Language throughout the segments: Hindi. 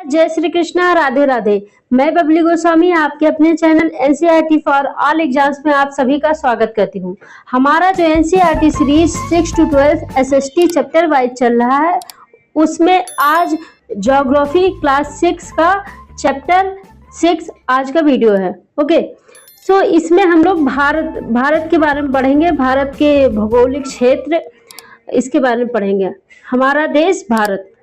जय श्री कृष्णा, राधे राधे। मैं बबली गोस्वामी आपके अपने channel NCERT for all exams में आप सभी का स्वागत करती हूँ। हमारा जो NCERT series 6 to 12 SST chapter wise चल रहा है, उसमें आज ज्योग्राफी क्लास 6 का चैप्टर 6 आज का वीडियो है। ओके, सो इसमें हम लोग भारत के बारे में पढ़ेंगे, भारत के भौगोलिक क्षेत्र इसके बारे में पढ़ेंगे, हमारा देश भारत।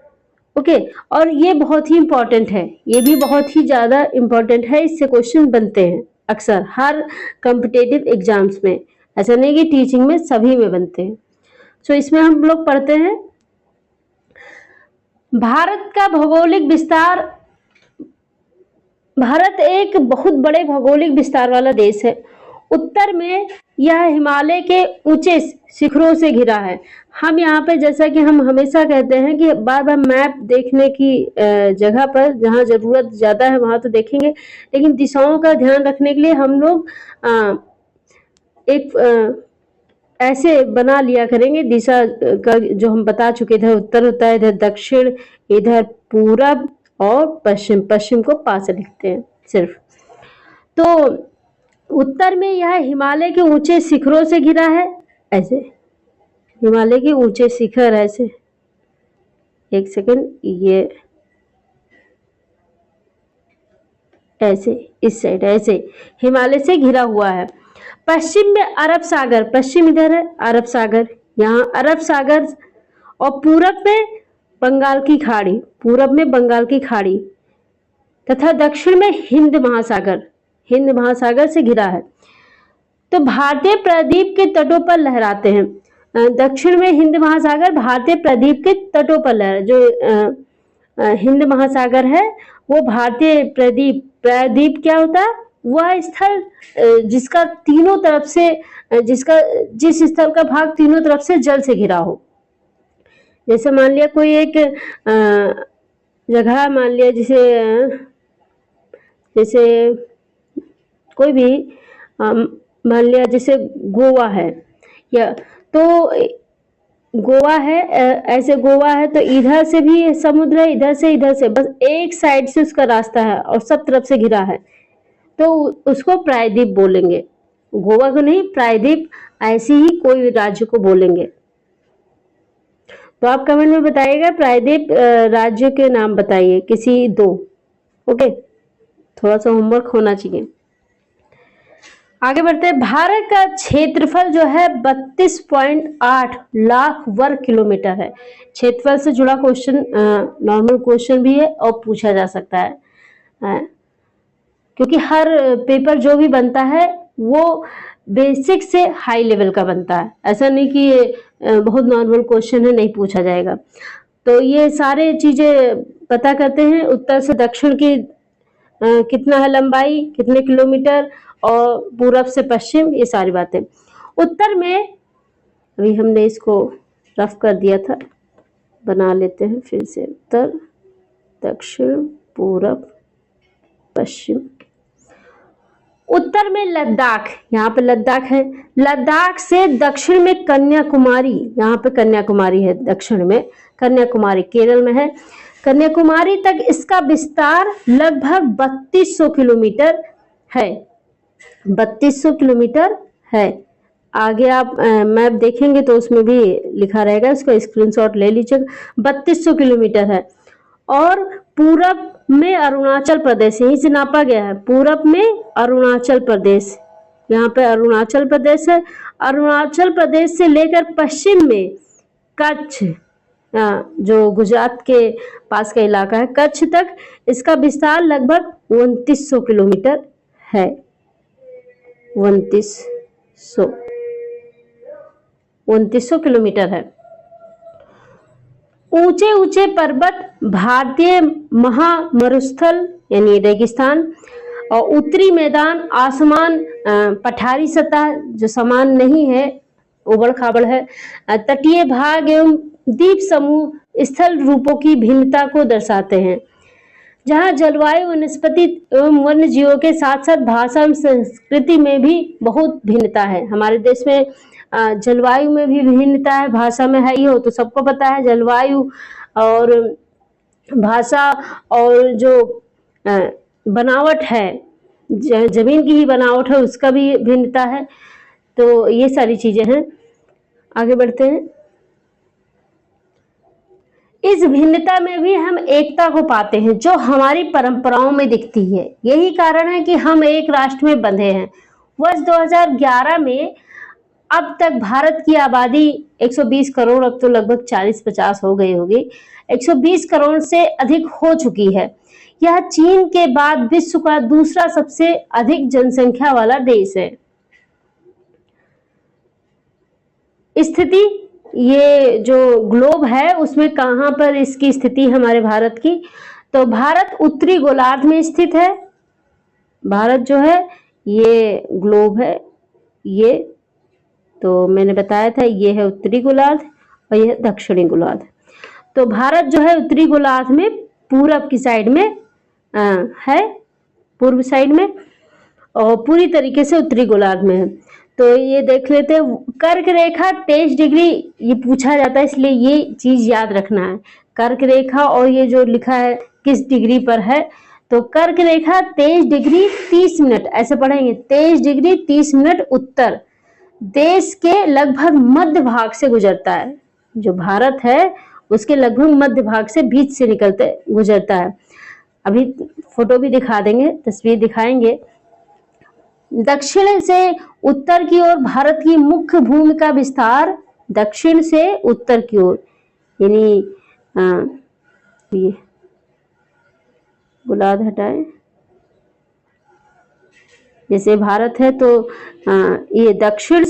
ओके, और ये बहुत ही इम्पोर्टेंट है, ये भी बहुत ही ज़्यादा इम्पोर्टेंट है। इससे क्वेश्चन बनते हैं अक्सर हर कॉम्पिटिटिव एग्जाम्स में, ऐसा नहीं कि टीचिंग में, सभी में बनते हैं। सो इसमें हम लोग पढ़ते हैं भारत का भौगोलिक विस्तार। भारत एक बहुत बड़े भौगोलिक विस्तार वाला देश है। उत्तर में यह हिमालय के ऊंचे शिखरों से घिरा है। हम यहाँ पे, जैसा कि हम हमेशा कहते हैं कि बार बार मैप देखने की जगह पर जहाँ जरूरत ज़्यादा है वहाँ तो देखेंगे, लेकिन दिशाओं का ध्यान रखने के लिए हम लोग ऐसे बना लिया करेंगे दिशा का, जो हम बता चुके थे। उत्तर होता है इधर दक्षिण, इधर पूरब और पश्चिम। पश्चिम को पास लिखते हैं सिर्फ। तो उत्तर में यह हिमालय के ऊंचे शिखरों से घिरा है, ऐसे हिमालय के ऊंचे शिखर, ऐसे एक सेकंड, ये ऐसे इस साइड ऐसे हिमालय से घिरा हुआ है। पश्चिम में अरब सागर, पश्चिम इधर है अरब सागर, यहाँ अरब सागर, और पूरब में बंगाल की खाड़ी, पूरब में बंगाल की खाड़ी, तथा दक्षिण में हिंद महासागर, हिंद महासागर से घिरा है। तो भारतीय प्रायद्वीप के तटों पर लहराते हैं। दक्षिण में हिंद महासागर भारतीय प्रायद्वीप के तटों पर लहरा, जो हिंद महासागर है वो भारतीय प्रायद्वीप, प्रायद्वीप क्या होता है? वह स्थल जिसका तीनों तरफ से, जिस स्थल का भाग तीनों तरफ से जल से घिरा हो। जैसे मान लिया कोई एक जगह, मान लिया जैसे कोई भी मान लिया जैसे गोवा है, या तो गोवा है, ऐसे गोवा है तो इधर से भी समुद्र है, इधर से, बस एक साइड से उसका रास्ता है और सब तरफ से घिरा है, तो उसको प्रायद्वीप बोलेंगे। गोवा को नहीं, प्रायद्वीप ऐसे ही कोई राज्य को बोलेंगे। तो आप कमेंट में बताइएगा प्रायद्वीप राज्य के नाम बताइए, किसी दो। ओके, थोड़ा सा होमवर्क होना चाहिए। आगे बढ़ते हैं। भारत का क्षेत्रफल जो है 32.8 लाख वर्ग किलोमीटर है। क्षेत्रफल से जुड़ा क्वेश्चन नॉर्मल क्वेश्चन भी है और पूछा जा सकता है, क्योंकि हर पेपर जो भी बनता है वो बेसिक से हाई लेवल का बनता है। ऐसा नहीं कि ये बहुत नॉर्मल क्वेश्चन है, नहीं पूछा जाएगा। तो ये सारे चीजें पता करते हैं। उत्तर से दक्षिण की कितना है लंबाई, कितने किलोमीटर, और पूरब से पश्चिम, ये सारी बातें। उत्तर में अभी हमने इसको रफ कर दिया था, बना लेते हैं फिर से। उत्तर, दक्षिण, पूरब, पश्चिम। उत्तर में लद्दाख, यहाँ पे लद्दाख है। लद्दाख से दक्षिण में कन्याकुमारी, यहाँ पे कन्याकुमारी है, दक्षिण में कन्याकुमारी केरल में है। कन्याकुमारी तक इसका विस्तार लगभग 3200 किलोमीटर है। 3200 किलोमीटर है। आगे आप मैप देखेंगे तो उसमें भी लिखा रहेगा, उसका स्क्रीनशॉट ले लीजिएगा। 3200 किलोमीटर है। और पूरब में अरुणाचल प्रदेश, यहीं से नापा गया है। पूरब में अरुणाचल प्रदेश, यहाँ पे अरुणाचल प्रदेश है। अरुणाचल प्रदेश से लेकर पश्चिम में कच्छ, जो गुजरात के पास का इलाका है, कच्छ तक इसका विस्तार लगभग 2900 किलोमीटर है। 2900 किलोमीटर है। ऊंचे ऊंचे पर्वत भारतीय महामरुस्थल यानी रेगिस्तान, और उत्तरी मैदान आसमान पठारी सतह जो समान नहीं है, उबड़ खाबड़ है। तटीय भाग एवं द्वीप समूह स्थल रूपों की भिन्नता को दर्शाते हैं, जहाँ जलवायु, वनस्पति एवं वन्य जीवों के साथ साथ भाषा एवं संस्कृति में भी बहुत भिन्नता है। हमारे देश में जलवायु में भी भिन्नता है, भाषा में है, ही हो तो सबको पता है। जलवायु और भाषा और जो बनावट है, जमीन की ही बनावट है, उसका भी भिन्नता है। तो ये सारी चीजें हैं। आगे बढ़ते हैं। इस भिन्नता में भी हम एकता को पाते हैं जो हमारी परंपराओं में दिखती है। यही कारण है कि हम एक राष्ट्र में बंधे हैं। वर्ष 2011 में अब तक भारत की आबादी 120 करोड़, अब तो लगभग 40-50 हो गई होगी, 120 करोड़ से अधिक हो चुकी है। यह चीन के बाद विश्व का दूसरा सबसे अधिक जनसंख्या वाला देश है। स्थिति, ये जो ग्लोब है उसमें कहां पर इसकी स्थिति हमारे भारत की, तो भारत उत्तरी गोलार्ध में स्थित है। भारत जो है ये ग्लोब है, ये तो मैंने बताया था, ये है उत्तरी गोलार्ध और ये दक्षिणी गोलार्ध। तो भारत जो है उत्तरी गोलार्ध में पूरब की साइड में है, पूर्व साइड में, और पूरी तरीके से उत्तरी गोलार्ध में है। तो ये देख लेते हैं। कर्क रेखा 23 डिग्री, ये पूछा जाता है इसलिए ये चीज याद रखना है। कर्क रेखा और ये जो लिखा है किस डिग्री पर है, तो कर्क रेखा 23 डिग्री 30 मिनट, ऐसे पढ़ेंगे, 23 डिग्री 30 मिनट उत्तर देश के लगभग मध्य भाग से गुजरता है। जो भारत है उसके लगभग मध्य भाग से बीच से निकलते गुजरता है। अभी फोटो भी दिखा देंगे, तस्वीर दिखाएंगे। दक्षिण से उत्तर की ओर भारत की मुख्य भूमि का विस्तार, दक्षिण से उत्तर की ओर, यानी ये गोलार्ध हटाए, जैसे भारत है तो ये दक्षिण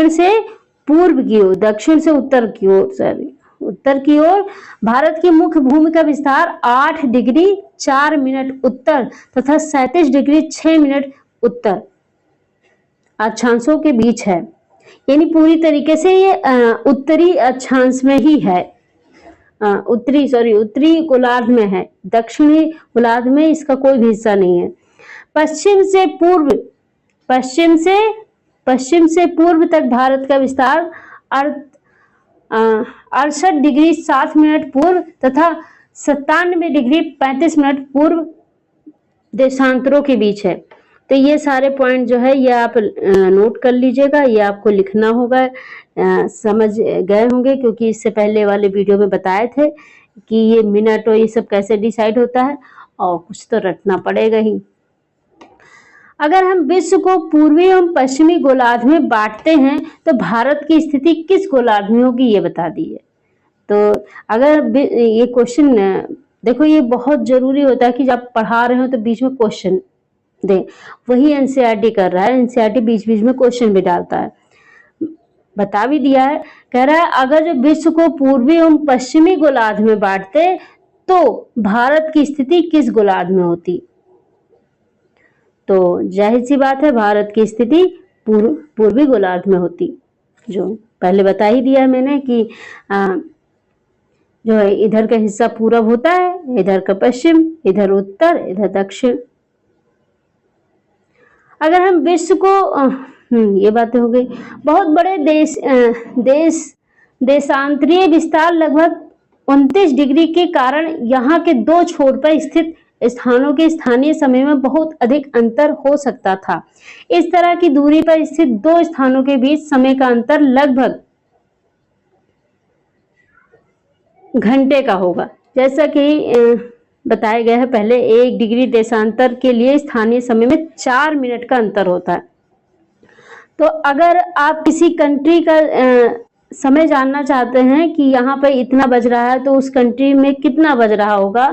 से पूर्व की ओर, दक्षिण से उत्तर की ओर, सॉरी उत्तर की ओर भारत की मुख्य भूमि का विस्तार 8 डिग्री 4 मिनट उत्तर तथा 37 डिग्री 6 मिनट उत्तर अक्षांशों के बीच है। यानी पूरी तरीके से ये उत्तरी अक्षांश में ही है, उत्तरी गोलार्ध में है, दक्षिणी गोलार्ध में इसका कोई भी हिस्सा नहीं है। पश्चिम से पूर्व तक भारत का विस्तार 68 डिग्री 7 मिनट पूर्व तथा 97 डिग्री 35 मिनट पूर्व देशांतरों के बीच है। तो ये सारे पॉइंट जो है ये आप नोट कर लीजिएगा, ये आपको लिखना होगा। समझ गए होंगे क्योंकि इससे पहले वाले वीडियो में बताए थे कि ये मिनट और ये सब कैसे डिसाइड होता है, और कुछ तो रटना पड़ेगा ही। अगर हम विश्व को पूर्वी एवं पश्चिमी गोलार्ध में बांटते हैं तो भारत की स्थिति किस गोलार्ध में होगी ये बता दीजिए। तो अगर ये क्वेश्चन देखो, ये बहुत जरूरी होता है कि जब आप पढ़ा रहे हो तो बीच में क्वेश्चन दे, वही एनसीईआरटी कर रहा है। एनसीईआरटी बीच बीच में क्वेश्चन भी डालता है, बता भी दिया है। कह रहा है अगर जो विश्व को पूर्वी एवं पश्चिमी गोलार्ध में बांटते तो भारत की स्थिति किस गोलार्ध में होती। तो जाहिर सी बात है भारत की स्थिति पूर्वी गोलार्ध में होती, जो पहले बता ही दिया है मैंने कि जो है इधर का हिस्सा पूरब होता है, इधर का पश्चिम, इधर उत्तर, इधर दक्षिण। अगर हम विश्व को ये बातें हो गई। बहुत बड़े देशांतरीय विस्तार लगभग 29 डिग्री के कारण यहाँ के दो छोर पर स्थित स्थानों के स्थानीय समय में बहुत अधिक अंतर हो सकता था। इस तरह की दूरी पर स्थित दो स्थानों के बीच समय का अंतर लगभग घंटे का होगा। जैसा कि बताया गया है पहले, 1 डिग्री देशांतर के लिए स्थानीय समय में 4 मिनट का अंतर होता है। तो अगर आप किसी कंट्री का समय जानना चाहते हैं कि यहाँ पर इतना बज रहा है तो उस कंट्री में कितना बज रहा होगा,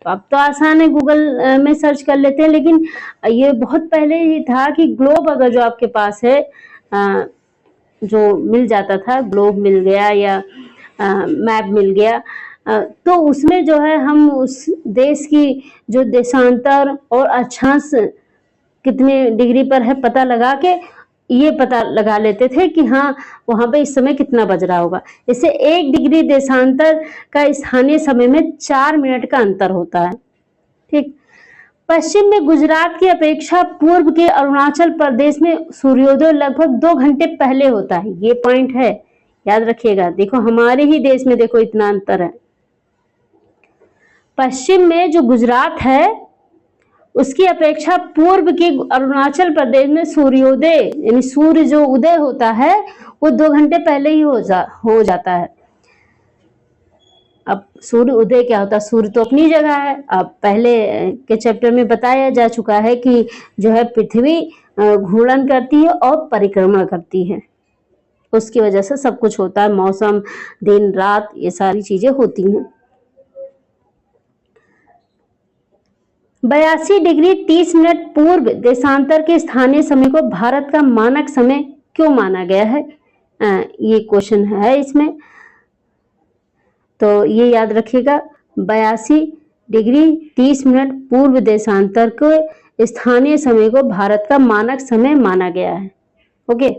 तो अब तो आसान है, गूगल में सर्च कर लेते हैं। लेकिन ये बहुत पहले ही था कि ग्लोब अगर जो आपके पास है, जो मिल जाता था, ग्लोब मिल गया या मैप मिल गया, तो उसमें जो है हम उस देश की जो देशांतर और अक्षांश कितने डिग्री पर है पता लगा के ये पता लगा लेते थे कि हाँ वहां पे इस समय कितना बज रहा होगा। इससे 1 डिग्री देशांतर का स्थानीय समय में 4 मिनट का अंतर होता है। ठीक। पश्चिम में गुजरात की अपेक्षा पूर्व के अरुणाचल प्रदेश में सूर्योदय लगभग 2 घंटे पहले होता है। ये पॉइंट है, याद रखिएगा। देखो हमारे ही देश में देखो इतना अंतर है। पश्चिम में जो गुजरात है उसकी अपेक्षा पूर्व के अरुणाचल प्रदेश में सूर्योदय यानी सूर्य जो उदय होता है वो 2 घंटे पहले ही हो जाता है। अब सूर्य उदय क्या होता है? सूर्य तो अपनी जगह है। अब पहले के चैप्टर में बताया जा चुका है कि जो है पृथ्वी घूर्णन करती है और परिक्रमा करती है, उसकी वजह से सब कुछ होता है, मौसम, दिन रात, ये सारी चीजें होती हैं। 82 डिग्री 30 मिनट पूर्व देशांतर के स्थानीय समय को भारत का मानक समय क्यों माना गया है? ये क्वेश्चन है इसमें, तो ये याद रखिएगा। 82 डिग्री 30 मिनट पूर्व देशांतर को स्थानीय समय को भारत का मानक समय माना गया है। ओके,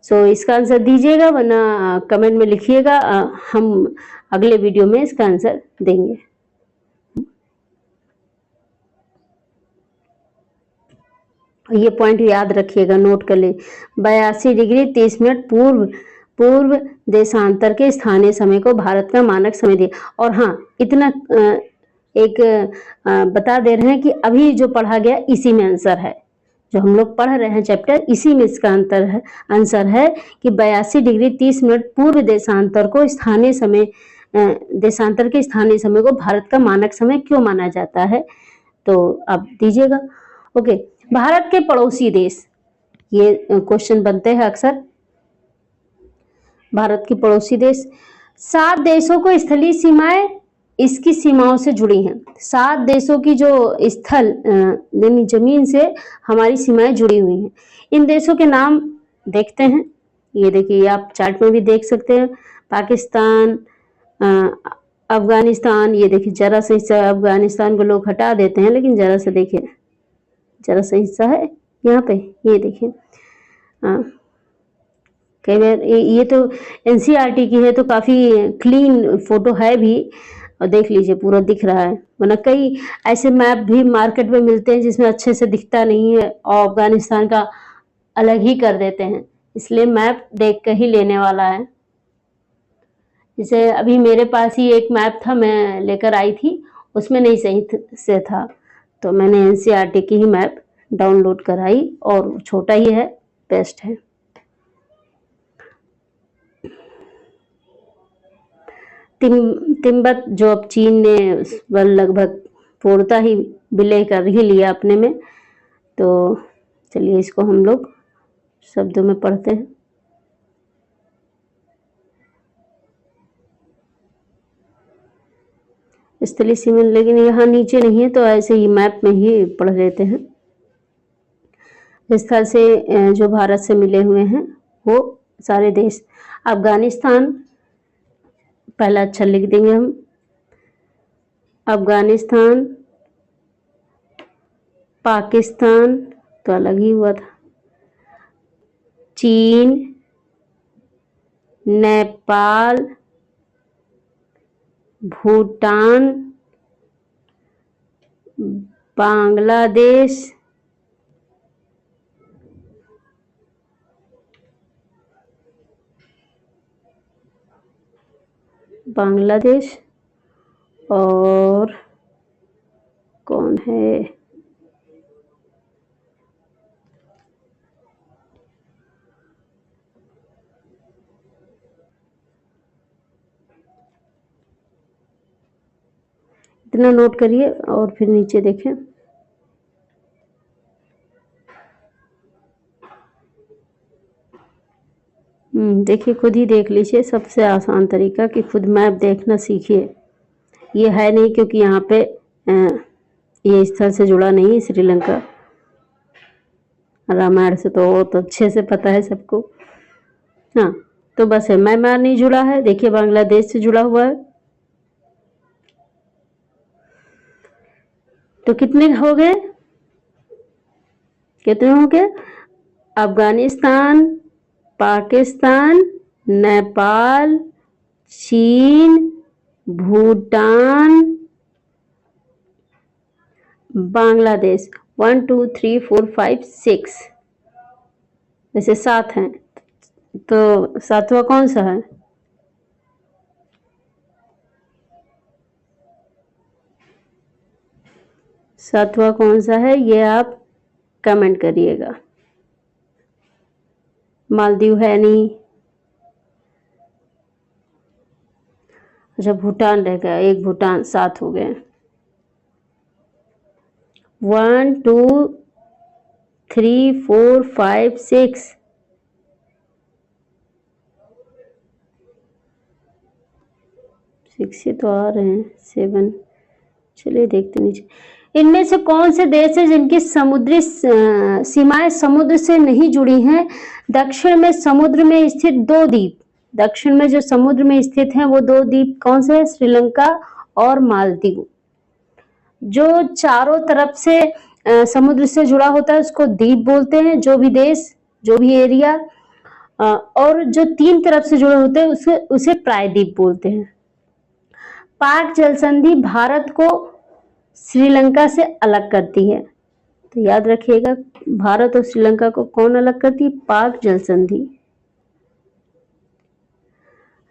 सो इसका आंसर दीजिएगा, वरना कमेंट में लिखिएगा, हम अगले वीडियो में इसका आंसर देंगे। ये पॉइंट याद रखिएगा, नोट कर ले। 82 डिग्री 30 मिनट पूर्व देशांतर के स्थानीय समय को भारत का मानक समय दिया। और हाँ, इतना एक बता दे रहे हैं कि अभी जो पढ़ा गया इसी में आंसर है, जो हम लोग पढ़ रहे हैं चैप्टर, इसी में इसका आंसर है कि 82 डिग्री 30 मिनट पूर्व देशांतर को स्थानीय समय, देशांतर के स्थानीय समय को भारत का मानक समय क्यों माना जाता है, तो आप दीजिएगा। ओके, भारत के पड़ोसी देश, ये क्वेश्चन बनते हैं अक्सर। भारत के पड़ोसी देश, 7 देशों को स्थलीय सीमाएं इसकी सीमाओं से जुड़ी हैं। 7 देशों की जो स्थल यानी जमीन से हमारी सीमाएं जुड़ी हुई हैं। इन देशों के नाम देखते हैं, ये देखिए, आप चार्ट में भी देख सकते हैं। पाकिस्तान, अफगानिस्तान, ये देखिए जरा सा हिस्सा अफगानिस्तान को लोग हटा देते हैं, लेकिन जरा सा देखिए, जरा सा हिस्सा है यहाँ पे, ये देखिए। कई बार ये तो एनसीईआरटी की है, तो काफी क्लीन फोटो है भी, और देख लीजिए पूरा दिख रहा है। वरना कई ऐसे मैप भी मार्केट में मिलते हैं जिसमें अच्छे से दिखता नहीं है और अफगानिस्तान का अलग ही कर देते हैं, इसलिए मैप देख कर ही लेने वाला है। जैसे अभी मेरे पास ही एक मैप था, मैं लेकर आई थी, उसमें नहीं सही से था, तो मैंने एनसीईआरटी की ही मैप डाउनलोड कराई, और छोटा ही है, बेस्ट है। तिब्बत जो अब चीन ने वह लगभग पूर्णतः ही विलय कर ही लिया अपने में, तो चलिए इसको हम लोग शब्दों में पढ़ते हैं। स्थलीय सीमा, लेकिन यहाँ नीचे नहीं है, तो ऐसे ही मैप में ही पढ़ लेते हैं। इस तरह से जो भारत से मिले हुए हैं वो सारे देश। अफगानिस्तान पहला अक्षर लिख देंगे हम, अफगानिस्तान। पाकिस्तान तो अलग ही हुआ था। चीन, नेपाल, भूटान, बांग्लादेश, और कौन है, इतना नोट करिए और फिर नीचे देखें। देखिए, खुद ही देख लीजिए, सबसे आसान तरीका कि खुद मैप देखना सीखिए। ये है नहीं, क्योंकि यहाँ पे ये स्थल से जुड़ा नहीं है श्रीलंका, रामायण से तो बहुत अच्छे से पता है सबको। हाँ, तो बस है, म्यांमार नहीं जुड़ा है, देखिए बांग्लादेश से जुड़ा हुआ है। तो कितने हो गए, कितने हो गए? अफगानिस्तान, पाकिस्तान, नेपाल, चीन, भूटान, बांग्लादेश। 1 2 3 4 5 6, वैसे 7 हैं। तो सातवां कौन सा है? सातवां कौन सा है ये आप कमेंट करिएगा। मालदीव है नहीं। अच्छा भूटान रह गया, एक भूटान, 7 हो गए। 1 2 3 4 5 6 6 ये तो आ रहे हैं, 7। चलिए देखते नीचे। इनमें से कौन से देश है जिनकी समुद्री सीमाएं समुद्र से नहीं जुड़ी हैं? दक्षिण में समुद्र में स्थित 2 द्वीप, दक्षिण में जो समुद्र में स्थित हैं वो 2 द्वीप कौन से हैं? श्रीलंका और मालदीव। जो चारों तरफ से समुद्र से जुड़ा होता है उसको द्वीप बोलते हैं, जो भी देश, जो भी एरिया, और जो 3 तरफ से जुड़े होते हैं उसे प्रायद्वीप बोलते हैं। पाक जल संधि भारत को श्रीलंका से अलग करती है, तो याद रखिएगा भारत और श्रीलंका को कौन अलग करती है? पाक जल संधि।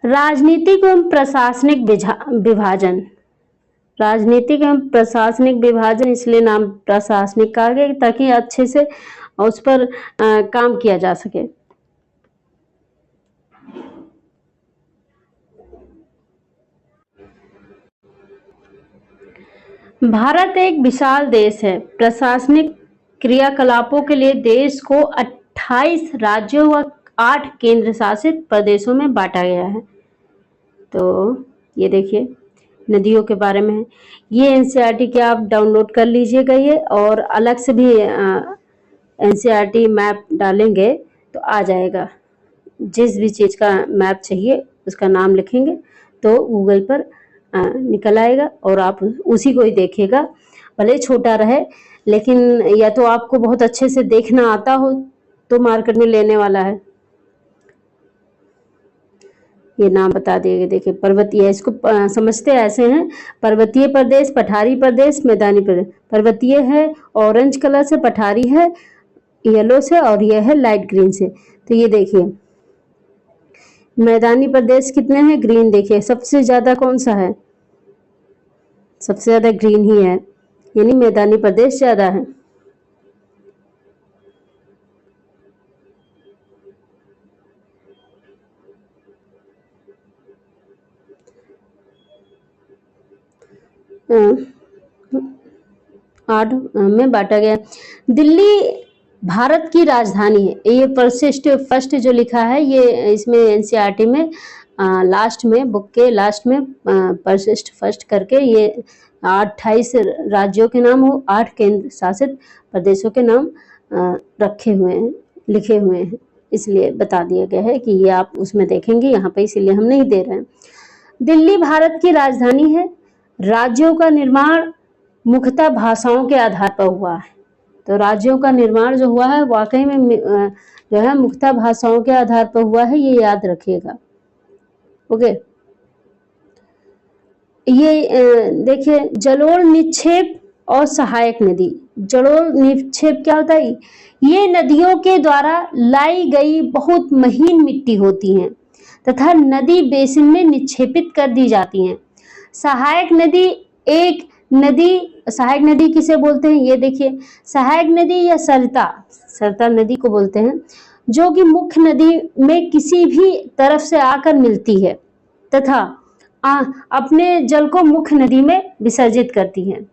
राजनीतिक एवं प्रशासनिक विभाजन, राजनीतिक एवं प्रशासनिक विभाजन इसलिए नाम प्रशासनिक कहा गया ताकि अच्छे से उस पर काम किया जा सके। भारत एक विशाल देश है। प्रशासनिक क्रियाकलापों के लिए देश को 28 राज्यों व 8 केंद्र शासित प्रदेशों में बांटा गया है। तो ये देखिए नदियों के बारे में है। ये एनसीईआरटी के आप डाउनलोड कर लीजिएगा ये, और अलग से भी एनसीईआरटी मैप डालेंगे तो आ जाएगा। जिस भी चीज़ का मैप चाहिए उसका नाम लिखेंगे तो गूगल पर निकल आएगा और आप उसी को ही देखिएगा। भले छोटा रहे लेकिन या तो आपको बहुत अच्छे से देखना आता हो तो मार्केट में लेने वाला है। ये नाम बता दिए। देखिए पर्वतीय, इसको समझते ऐसे हैं, पर्वतीय प्रदेश, पठारी प्रदेश, मैदानी प्रदेश। पर्वतीय है ऑरेंज कलर से, पठारी है येलो से, और यह है लाइट ग्रीन से। तो ये देखिए मैदानी प्रदेश कितने हैं? ग्रीन। देखिए सबसे ज्यादा कौन सा है? सबसे ज्यादा ग्रीन ही है, यानी मैदानी प्रदेश ज्यादा है। आठ में बांटा गया। दिल्ली भारत की राजधानी है। ये परिशिष्ट फर्स्ट जो लिखा है ये इसमें एनसीईआरटी में लास्ट में, बुक के लास्ट में परिशिष्ट फर्स्ट करके ये 28 राज्यों के नाम हो, 8 केंद्र शासित प्रदेशों के नाम रखे हुए हैं, लिखे हुए हैं, इसलिए बता दिया गया है कि ये आप उसमें देखेंगे यहाँ पे, इसीलिए हम नहीं दे रहे हैं। दिल्ली भारत की राजधानी है। राज्यों का निर्माण मुख्यतः भाषाओं के आधार पर हुआ है। तो राज्यों का निर्माण जो हुआ है वाकई में जो है मुख्यतः भाषाओं के आधार पर हुआ है, ये याद रखिएगा। ओके, ये देखिए जलोढ़ निक्षेप और सहायक नदी। जलोढ़ निक्षेप क्या होता है? ये नदियों के द्वारा लाई गई बहुत महीन मिट्टी होती हैं तथा नदी बेसिन में निक्षेपित कर दी जाती हैं। सहायक नदी एक नदी, सहायक नदी किसे बोलते हैं? ये देखिए सहायक नदी या सरता नदी को बोलते हैं, जो कि मुख्य नदी में किसी भी तरफ से आकर मिलती है तथा अपने जल को मुख्य नदी में विसर्जित करती है।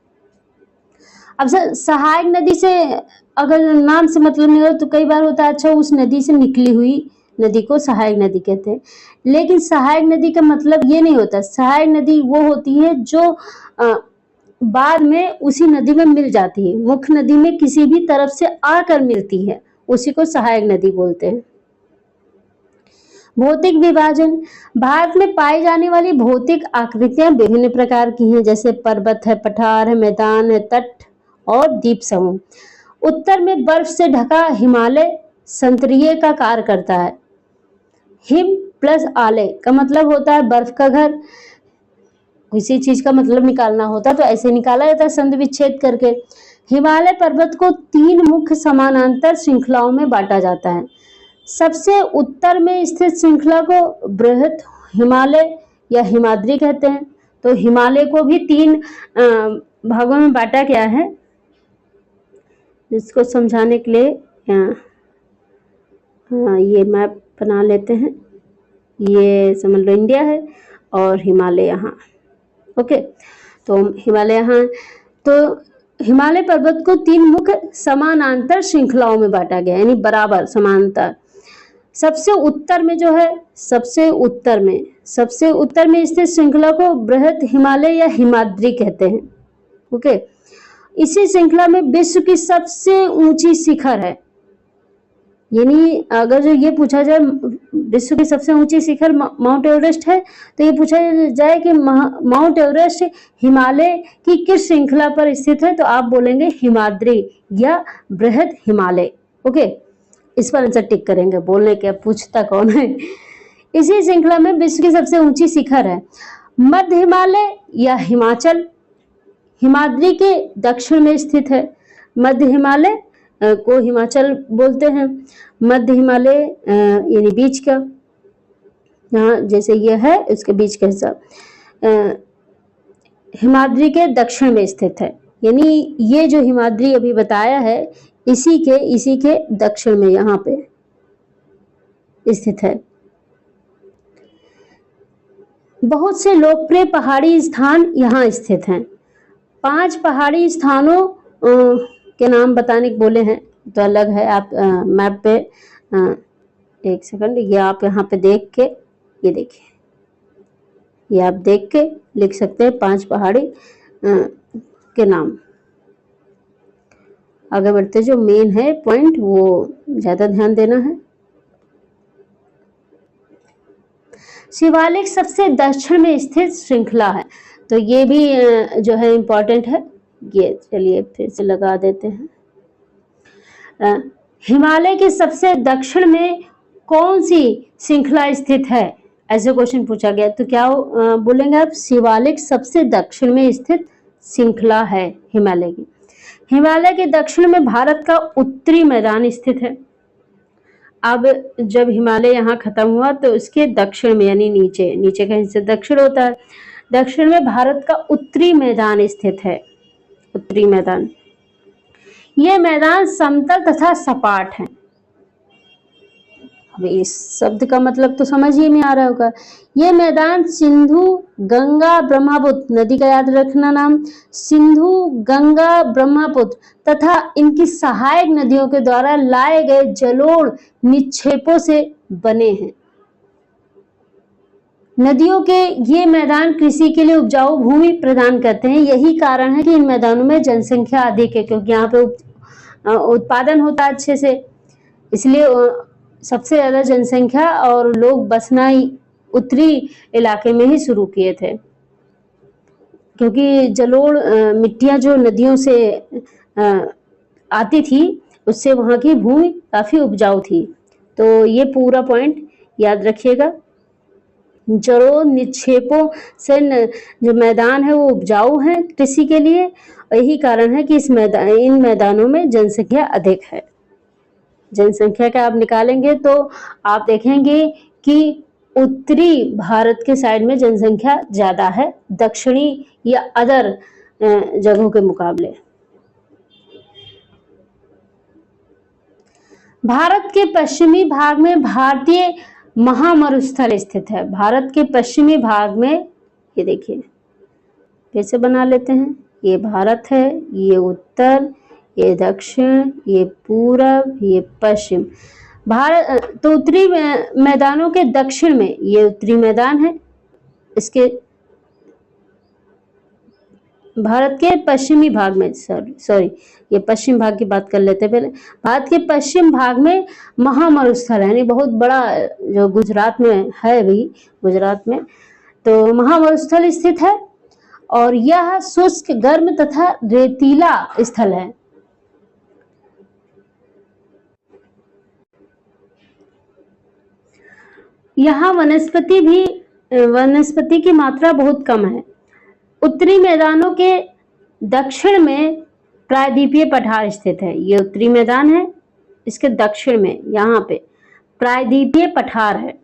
अब सहायक नदी से अगर नाम से मतलब नहीं हो तो कई बार होता है अच्छा उस नदी से निकली हुई नदी को सहायक नदी कहते हैं, लेकिन सहायक नदी का मतलब ये नहीं होता। सहायक नदी वो होती है जो बाद में उसी नदी में मिल जाती है, मुख्य नदी में किसी भी तरफ से आकर मिलती है, उसी को सहायक नदी बोलते हैं। भौतिक विभाजन। भारत में पाई जाने वाली भौतिक आकृतियां विभिन्न प्रकार की हैं, जैसे पर्वत है, पठार है, मैदान है, तट और द्वीप समूह। उत्तर में बर्फ से ढका हिमालय संतरीय का कार्य करता है। हिम प्लस आलय का मतलब होता है बर्फ का घर। किसी चीज का मतलब निकालना होता तो ऐसे निकाला जाता है संधि विच्छेद करके। हिमालय पर्वत को 3 मुख्य समानांतर श्रृंखलाओं में बांटा जाता है। सबसे उत्तर में स्थित श्रृंखला को बृहत हिमालय या हिमाद्री कहते हैं। तो हिमालय को भी 3 भागों में बांटा गया है। इसको समझाने के लिए ये मैप बना लेते हैं। ये समझ लो इंडिया है और हिमालय यहाँ। ओके, तो हिमालय यहाँ, तो हिमालय पर्वत को 3 मुख्य समानांतर श्रृंखलाओं में बांटा गया, यानी बराबर समांतर। सबसे उत्तर में जो है, सबसे उत्तर में स्थित श्रृंखला को बृहत हिमालय या हिमाद्री कहते हैं। ओके, इसी श्रृंखला में विश्व की सबसे ऊंची शिखर है। यानी अगर जो ये पूछा जाए विश्व की सबसे ऊंची शिखर माउंट एवरेस्ट है, तो ये पूछा जाए कि माउंट एवरेस्ट हिमालय की किस श्रृंखला पर स्थित है, तो आप बोलेंगे हिमाद्री या बृहद हिमालय। ओके, इस पर आंसर टिक करेंगे। बोलने के पूछता कौन है। इसी श्रृंखला में विश्व की सबसे ऊंची शिखर है मध्य हिमालय या हिमाचल, हिमाद्री के दक्षिण में स्थित है। मध्य हिमालय को हिमाचल बोलते हैं। मध्य हिमालय यानी बीच का, यहाँ जैसे ये है इसके बीच का हिस्सा हिमाद्री के दक्षिण में स्थित है। यानी ये जो हिमाद्री अभी बताया है इसी के दक्षिण में यहाँ पे स्थित है। बहुत से लोकप्रिय पहाड़ी स्थान यहाँ स्थित हैं। 5 पहाड़ी स्थानों के नाम बताने के बोले हैं, तो अलग है। आप मैप पे 1 सेकंड, ये आप यहाँ पे देख के, ये देखिए, ये आप देख के लिख सकते हैं 5 पहाड़ी के नाम। आगे बढ़ते, जो मेन है पॉइंट वो ज्यादा ध्यान देना है। शिवालिक सबसे दक्षिण में स्थित श्रृंखला है, तो ये भी जो है इम्पोर्टेंट है। ये चलिए फिर से लगा देते हैं। हिमालय के सबसे दक्षिण में कौन सी श्रृंखला स्थित है, ऐसे क्वेश्चन पूछा गया, तो क्या बोलेंगे आप? शिवालिक सबसे दक्षिण में स्थित श्रृंखला है हिमालय की। हिमालय के दक्षिण में भारत का उत्तरी मैदान स्थित है। अब जब हिमालय यहाँ खत्म हुआ तो उसके दक्षिण में, यानी नीचे का हिस्सा दक्षिण होता है, दक्षिण में भारत का उत्तरी मैदान स्थित है। उत्तरी मैदान, यह मैदान समतल तथा सपाट है। अब इस शब्द का मतलब तो समझ ही नहीं आ रहा होगा। यह मैदान सिंधु गंगा ब्रह्मपुत्र नदी का याद रखना नाम, सिंधु गंगा ब्रह्मपुत्र तथा इनकी सहायक नदियों के द्वारा लाए गए जलोढ़ निक्षेपों से बने हैं। नदियों के ये मैदान कृषि के लिए उपजाऊ भूमि प्रदान करते हैं। यही कारण है कि इन मैदानों में जनसंख्या अधिक है, क्योंकि यहाँ पे उत्पादन होता है अच्छे से, इसलिए सबसे ज्यादा जनसंख्या और लोग बसना उत्तरी इलाके में ही शुरू किए थे, क्योंकि जलोढ़ मिट्टियां जो नदियों से आती थी उससे वहां की भूमि काफी उपजाऊ थी। तो ये पूरा पॉइंट याद रखिएगा। जलोढ़ निक्षेपों से जो मैदान है वो उपजाऊ है कृषि के लिए, और यही कारण है कि इन मैदानों में जनसंख्या अधिक है। जनसंख्या का आप निकालेंगे तो आप देखेंगे कि उत्तरी भारत के साइड में जनसंख्या ज्यादा है, दक्षिणी या अदर जगहों के मुकाबले। भारत के पश्चिमी भाग में भारतीय महामरुस्थल स्थित है। भारत के पश्चिमी भाग में, ये देखिए कैसे बना लेते हैं, ये भारत है, ये उत्तर, ये दक्षिण, ये पूरब, ये पश्चिम। भारत तो उत्तरी मैदानों के दक्षिण में ये उत्तरी मैदान है। इसके भारत के पश्चिमी भाग में, सॉरी ये पश्चिम भाग की बात कर लेते हैं पहले। भारत के पश्चिम भाग में महामरुस्थल है, यानी बहुत बड़ा, जो गुजरात में है, भी गुजरात में तो महामरुस्थल स्थित है, और यह शुष्क गर्म तथा रेतीला स्थल है। यहाँ वनस्पति की मात्रा बहुत कम है। उत्तरी मैदानों के दक्षिण में प्रायद्वीपीय पठार स्थित है। ये उत्तरी मैदान है, इसके दक्षिण में यहाँ पे प्रायद्वीपीय पठार है,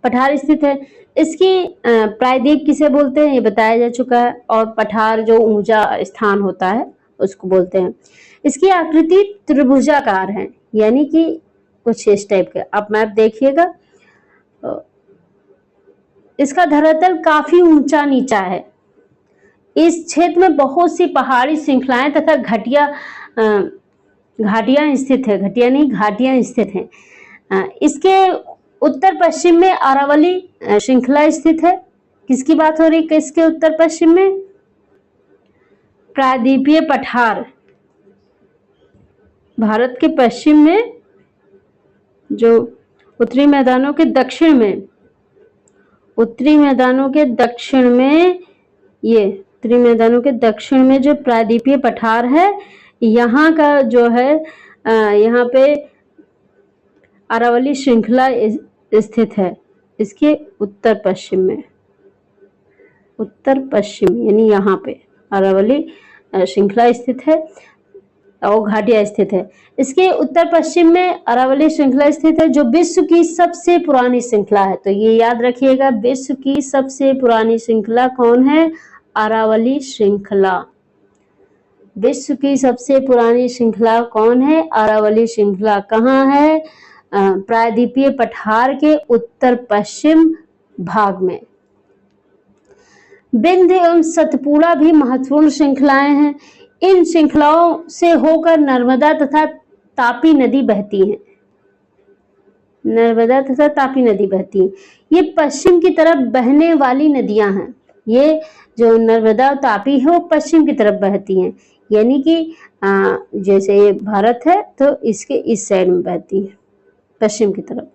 पठार स्थित है। इसकी प्रायद्वीप किसे बोलते हैं ये बताया जा चुका है, और पठार जो ऊंचा स्थान होता है उसको बोलते हैं। इसकी आकृति त्रिभुजाकार है, यानी कि कुछ इस टाइप के। आप मैप देखिएगा, इसका धरातल काफी ऊंचा नीचा है। इस क्षेत्र में बहुत सी पहाड़ी श्रृंखलाएं तथा घाटियां स्थित है, घटिया नहीं घाटियां स्थित हैं। इसके उत्तर पश्चिम में अरावली श्रृंखला स्थित है। किसकी बात हो रही है, किसके उत्तर पश्चिम में? प्रायद्वीपीय पठार। भारत के पश्चिम में जो उत्तरी मैदानों के दक्षिण में, उत्तरी मैदानों के दक्षिण में, ये उत्तरी मैदानों के दक्षिण में जो प्रायद्वीपीय पठार है, यहाँ का जो है यहाँ पे अरावली श्रृंखला स्थित है। इसके उत्तर पश्चिम में, उत्तर पश्चिम यानी यहाँ पे अरावली श्रृंखला स्थित है और घाटियां स्थित है। इसके उत्तर पश्चिम में अरावली श्रृंखला स्थित है, जो विश्व की सबसे पुरानी श्रृंखला है। तो ये याद रखिएगा, विश्व की सबसे पुरानी श्रृंखला कौन है? अरावली श्रृंखला। विश्व की सबसे पुरानी श्रृंखला कौन है? अरावली श्रृंखला। कहाँ है? प्रायद्वीपीय पठार के उत्तर पश्चिम भाग में। विंध्य एवं सतपुड़ा भी महत्वपूर्ण श्रृंखलाएं हैं। इन श्रृंखलाओं से होकर नर्मदा तथा तापी नदी बहती है। नर्मदा तथा तापी नदी बहती है। ये पश्चिम की तरफ बहने वाली नदियां हैं। ये जो नर्मदा और तापी है वो पश्चिम की तरफ बहती हैं, यानी कि जैसे ये भारत है तो इसके इस साइड में बहती है, पश्चिम की तरफ।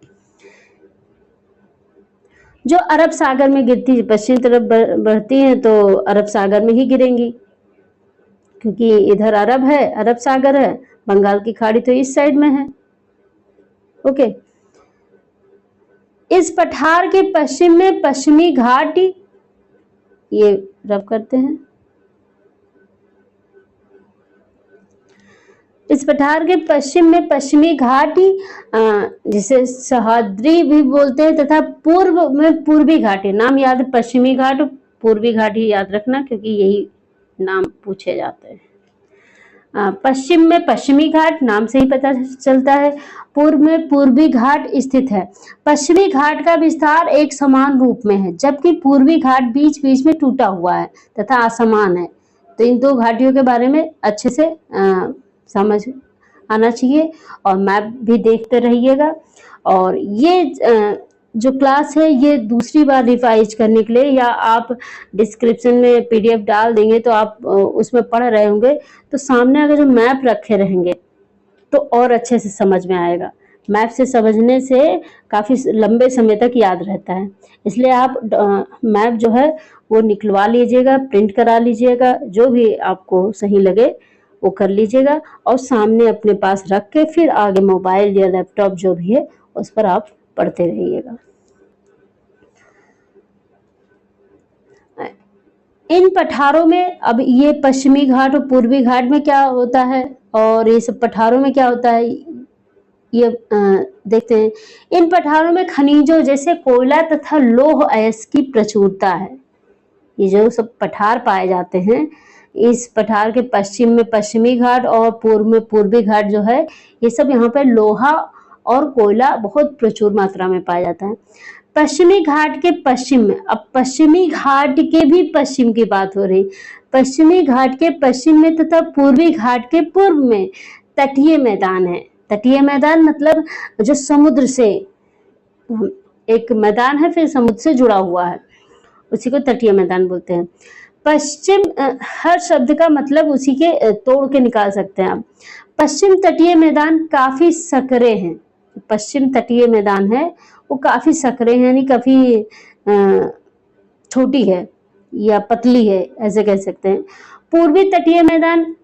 जो अरब सागर में गिरती है, पश्चिम तरफ बढ़ती हैं तो अरब सागर में ही गिरेंगी, क्योंकि इधर अरब है, अरब सागर है, बंगाल की खाड़ी तो इस साइड में है। ओके। इस पठार के पश्चिम में पश्चिमी घाट, ये रब करते हैं, इस पठार के पश्चिम में पश्चिमी घाट, जिसे सह्याद्री भी बोलते हैं, तथा पूर्व में पूर्वी घाटी। नाम याद है, पश्चिमी घाट पूर्वी घाट ही याद रखना, क्योंकि यही नाम पूछे जाते हैं। पश्चिम में पश्चिमी घाट, नाम से ही पता चलता है। पूर्व में पूर्वी घाट स्थित है। पश्चिमी घाट का विस्तार एक समान रूप में है, जबकि पूर्वी घाट बीच बीच में टूटा हुआ है तथा असमान है। तो इन दो घाटियों के बारे में अच्छे से समझ आना चाहिए, और मैप भी देखते रहिएगा। और ये जो क्लास है ये दूसरी बार रिवाइज करने के लिए, या आप डिस्क्रिप्शन में पीडीएफ डाल देंगे तो आप उसमें पढ़ रहे होंगे, तो सामने अगर जो मैप रखे रहेंगे तो और अच्छे से समझ में आएगा। मैप से समझने से काफ़ी लंबे समय तक याद रहता है, इसलिए आप मैप जो है वो निकलवा लीजिएगा, प्रिंट करा लीजिएगा, जो भी आपको सही लगे वो कर लीजिएगा, और सामने अपने पास रख के फिर आगे मोबाइल या लैपटॉप जो भी है उस पर आप पढ़ते रहिएगा। इन पठारों में, अब ये पश्चिमी घाट और पूर्वी घाट में क्या होता है और ये सब पठारों में क्या होता है, ये देखते हैं। इन पठारों में खनिजों जैसे कोयला तथा लौह अयस्क की प्रचुरता है। ये जो सब पठार पाए जाते हैं, इस पठार के पश्चिम में पश्चिमी घाट और पूर्व में पूर्वी घाट जो है, ये सब यहाँ पे लोहा और कोयला बहुत प्रचुर मात्रा में पाया जाता है। पश्चिमी घाट के पश्चिम में, अब पश्चिमी घाट के भी पश्चिम की बात हो रही, पश्चिमी घाट के पश्चिम में तथा पूर्वी घाट के पूर्व में तटीय मैदान है। तटीय मैदान मतलब जो समुद्र से एक मैदान है, फिर समुद्र से जुड़ा हुआ है, उसी को तटीय मैदान बोलते हैं। पश्चिम, हर शब्द का मतलब उसी के तोड़ के निकाल सकते हैं आप। पश्चिम तटीय मैदान काफी सकरे हैं। पश्चिम तटीय मैदान है वो काफी सकरे हैं, यानी काफी छोटी है या पतली है, ऐसे कह सकते हैं। पूर्वी तटीय मैदान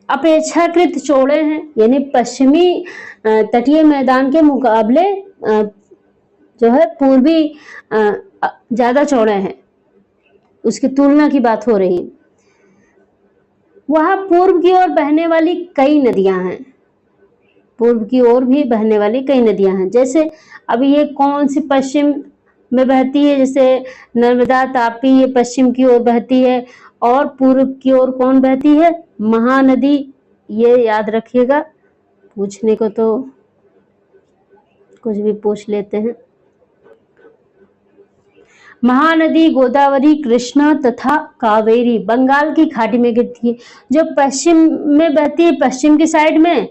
अपेक्षाकृत चौड़े हैं, यानी पश्चिमी तटीय मैदान के मुकाबले जो है पूर्वी ज्यादा चौड़े हैं, उसकी तुलना की बात हो रही। वहां पूर्व की ओर बहने वाली कई नदियां हैं, पूर्व की ओर भी बहने वाली कई नदियां हैं। जैसे अब ये कौन सी पश्चिम में बहती है, जैसे नर्मदा तापी ये पश्चिम की ओर बहती है, और पूर्व की ओर कौन बहती है, महानदी। ये याद रखिएगा, पूछने को तो कुछ भी पूछ लेते हैं। महानदी गोदावरी, कृष्णा तथा कावेरी बंगाल की खाड़ी में गिरती है। जो पश्चिम में बहती है, पश्चिम की साइड में,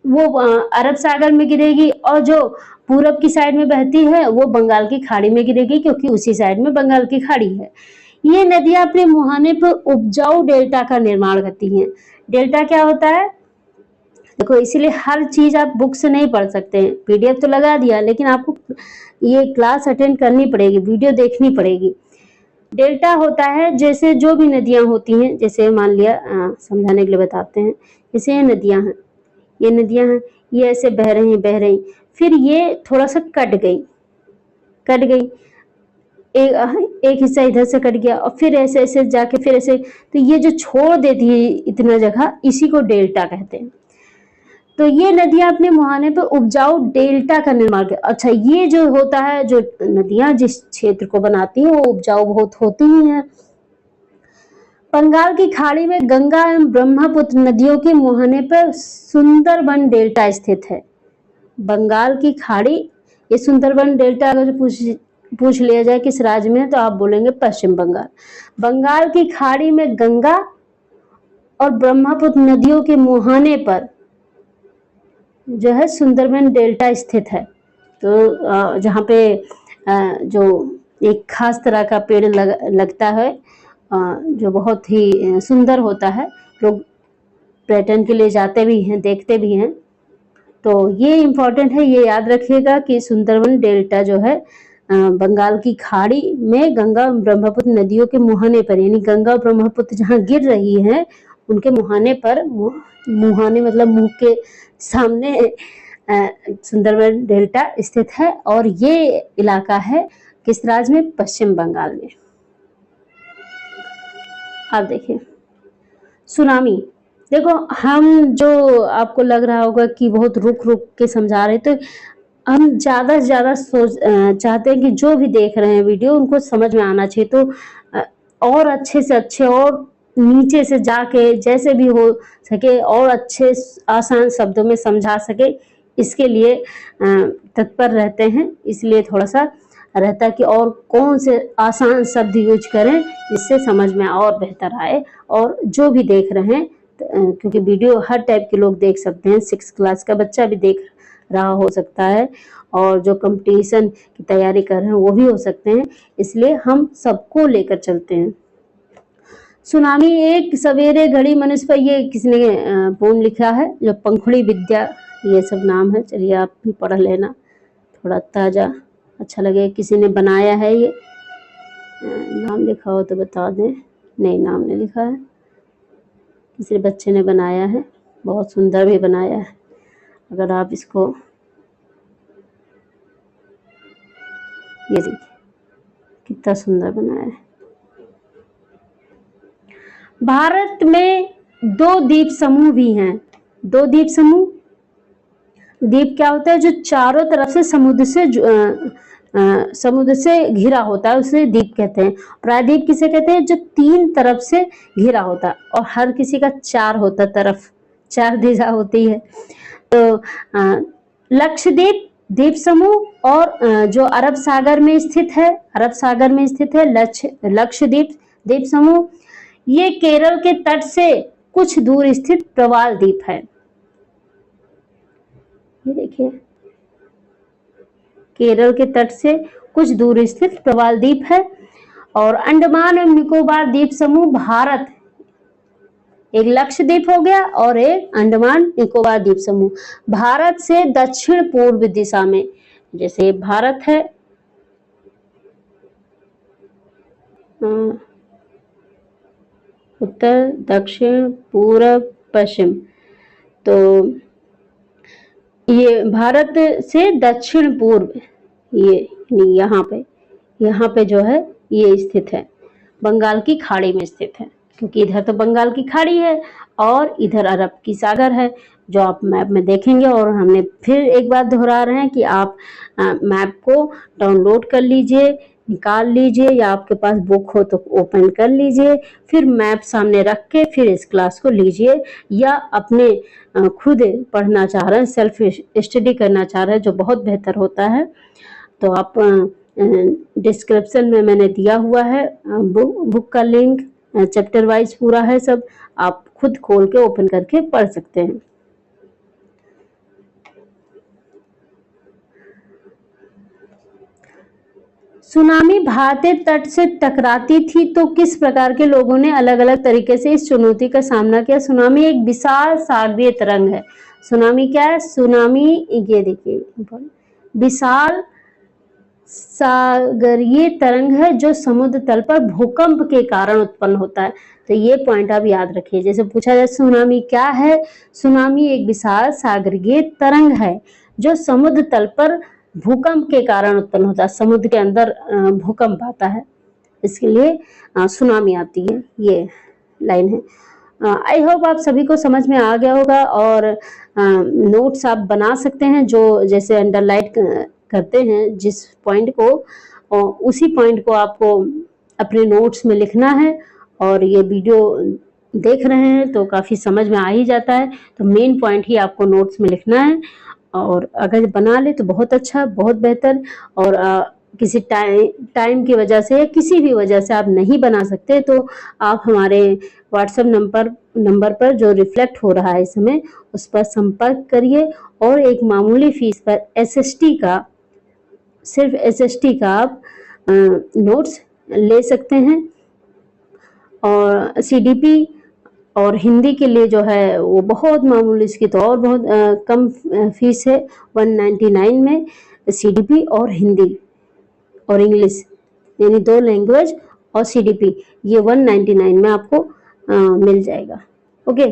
वो अरब सागर में गिरेगी, और जो पूरब की साइड में बहती है वो बंगाल की खाड़ी में गिरेगी, क्योंकि उसी साइड में बंगाल की खाड़ी है। ये नदियां अपने मुहाने पर उपजाऊ डेल्टा का निर्माण करती हैं। डेल्टा क्या होता है, देखो इसीलिए हर चीज आप बुक से नहीं पढ़ सकते हैं। पीडीएफ तो लगा दिया, लेकिन आपको ये क्लास अटेंड करनी पड़ेगी, वीडियो देखनी पड़ेगी। डेल्टा होता है जैसे जो भी नदियां होती हैं, जैसे मान लिया समझाने के लिए बताते हैं, जैसे ये नदियां हैं, ये नदियां हैं, ये ऐसे बह रही, फिर ये थोड़ा सा कट गई, एक हिस्सा इधर से कट गया, और फिर ऐसे ऐसे जाके फिर ऐसे, तो ये जो छोड़ देती है इतना जगह, इसी को डेल्टा कहते हैं। तो ये नदियां अपने मुहाने पर उपजाऊ डेल्टा का निर्माण कर, अच्छा ये जो होता है, जो नदियां जिस क्षेत्र को बनाती हैं वो उपजाऊ बहुत होती ही हैं। बंगाल की खाड़ी में गंगा एवं ब्रह्मपुत्र नदियों के मुहाने पर सुंदरबन डेल्टा स्थित है। बंगाल की खाड़ी, ये सुंदरबन डेल्टा अगर पूछ लिया जाए किस राज्य में, तो आप बोलेंगे पश्चिम बंगाल। बंगाल की खाड़ी में गंगा और ब्रह्मपुत्र नदियों के मुहाने पर जो है सुंदरबन डेल्टा स्थित है। तो जहाँ पे जो एक खास तरह का पेड़ लगता है, जो बहुत ही सुंदर होता है, लोग पर्यटन के लिए जाते भी हैं, देखते भी हैं। तो ये इम्पोर्टेंट है, ये याद रखिएगा कि सुंदरबन डेल्टा जो है बंगाल की खाड़ी में गंगा ब्रह्मपुत्र नदियों के मुहाने पर, यानी गंगा ब्रह्मपुत्र जहाँ गिर रही है उनके मुहाने पर, मुहाने मतलब मुंह के सामने सुंदरबन डेल्टा स्थित है। और ये इलाका है किस राज्य में, पश्चिम बंगाल में। आप देखिए सुनामी, देखो हम जो आपको लग रहा होगा कि बहुत रुक के समझा रहे, तो हम ज्यादा से ज्यादा चाहते हैं कि जो भी देख रहे हैं वीडियो उनको समझ में आना चाहिए, तो और अच्छे से अच्छे और नीचे से जाके जैसे भी हो सके और अच्छे आसान शब्दों में समझा सके, इसके लिए तत्पर रहते हैं। इसलिए थोड़ा सा रहता है कि और कौन से आसान शब्द यूज करें जिससे समझ में और बेहतर आए। और जो भी देख रहे हैं, क्योंकि वीडियो हर टाइप के लोग देख सकते हैं, 6 क्लास का बच्चा भी देख रहा हो सकता है, और जो कंपटीशन की तैयारी कर रहे हैं वो भी हो सकते हैं, इसलिए हम सबको लेकर चलते हैं। सुनामी एक सवेरे घड़ी मनुष्य पर, ये किसने पोम लिखा है, जो पंखुड़ी विद्या, ये सब नाम है। चलिए आप भी पढ़ लेना, थोड़ा ताज़ा अच्छा लगे। किसी ने बनाया है, ये नाम लिखा हो तो बता दें। नहीं, नाम नहीं लिखा है, किसी बच्चे ने बनाया है, बहुत सुंदर भी बनाया है। अगर आप इसको, ये देखिए कितना सुंदर बनाया है। भारत में 2 द्वीप समूह भी हैं। 2 द्वीप समूह, द्वीप क्या होता है, जो चारों तरफ से समुद्र से घिरा होता है, उसे द्वीप कहते हैं। प्रायद्वीप किसे कहते हैं, जो 3 तरफ से घिरा होता है, और हर किसी का 4 होता तरफ, 4 दिशा होती है। तो लक्षद्वीप द्वीप समूह, और जो अरब सागर में स्थित है, लक्षद्वीप द्वीप समूह, ये केरल के तट से कुछ दूर स्थित प्रवाल द्वीप है। ये देखिए केरल के तट से कुछ दूर स्थित प्रवाल द्वीप है। और अंडमान एवं निकोबार द्वीप समूह भारत, एक लक्षद्वीप हो गया और एक अंडमान निकोबार द्वीप समूह, भारत से दक्षिण पूर्व दिशा में, जैसे भारत है उत्तर दक्षिण पूर्व पश्चिम, तो ये भारत से दक्षिण पूर्व, ये यहाँ पे जो है ये स्थित है, बंगाल की खाड़ी में स्थित है। क्योंकि इधर तो बंगाल की खाड़ी है और इधर अरब की सागर है, जो आप मैप में देखेंगे। और हमने फिर एक बार दोहरा रहे हैं कि आप मैप को डाउनलोड कर लीजिए, निकाल लीजिए, या आपके पास बुक हो तो ओपन कर लीजिए, फिर मैप सामने रख के फिर इस क्लास को लीजिए, या अपने खुद पढ़ना चाह रहे हैं, सेल्फ स्टडी करना चाह रहे हैं, जो बहुत बेहतर होता है, तो आप डिस्क्रिप्शन में मैंने दिया हुआ है बुक का लिंक, चैप्टर वाइज पूरा है सब, आप खुद खोल के ओपन करके पढ़ सकते हैं। सुनामी भारतीय तट से टकराती थी तो किस प्रकार के लोगों ने अलग अलग तरीके से इस चुनौती का सामना किया? सुनामी एक विशाल सागरीय तरंग है। सुनामी क्या है? सुनामी ये देखिए, विशाल सागरीय तरंग है जो समुद्र तल पर भूकंप के कारण उत्पन्न होता है। तो ये पॉइंट आप याद रखिए। जैसे पूछा जाए सुनामी क्या है, सुनामी एक विशाल सागरीय तरंग है जो समुद्र तल पर भूकंप के कारण उत्पन्न होता है। समुद्र के अंदर भूकंप आता है, इसके लिए सुनामी आती है। ये लाइन है। आई होप आप सभी को समझ में आ गया होगा, और नोट्स आप बना सकते हैं, जो जैसे अंडरलाइन करते हैं जिस पॉइंट को, और उसी पॉइंट को आपको अपने नोट्स में लिखना है। और ये वीडियो देख रहे हैं तो काफ़ी समझ में आ ही जाता है, तो मेन पॉइंट ही आपको नोट्स में लिखना है। और अगर बना ले तो बहुत अच्छा, बहुत बेहतर। और किसी टाइम की वजह से या किसी भी वजह से आप नहीं बना सकते तो आप हमारे व्हाट्सएप नंबर पर जो रिफ्लेक्ट हो रहा है इस समय, उस पर संपर्क करिए, और एक मामूली फीस पर एसएसटी का, सिर्फ एसएसटी का आप नोट्स ले सकते हैं। और सीडीपी और हिंदी के लिए जो है वो बहुत मामूली, इसकी तो और बहुत कम फीस है, 199 में सीडीपी और हिंदी और इंग्लिश, यानी 2 लैंग्वेज और सीडीपी, ये 199 में आपको मिल जाएगा। ओके,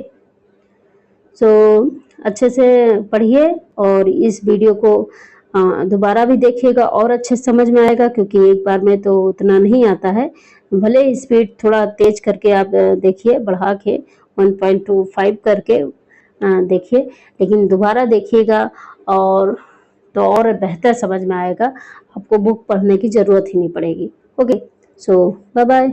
सो अच्छे से पढ़िए और इस वीडियो को दोबारा भी देखिएगा और अच्छे समझ में आएगा, क्योंकि एक बार में तो उतना नहीं आता है। भले स्पीड थोड़ा तेज करके आप देखिए, बढ़ा के 1.25 करके देखिए, लेकिन दोबारा देखिएगा और तो और बेहतर समझ में आएगा, आपको बुक पढ़ने की ज़रूरत ही नहीं पड़ेगी। ओके, सो बाय बाय।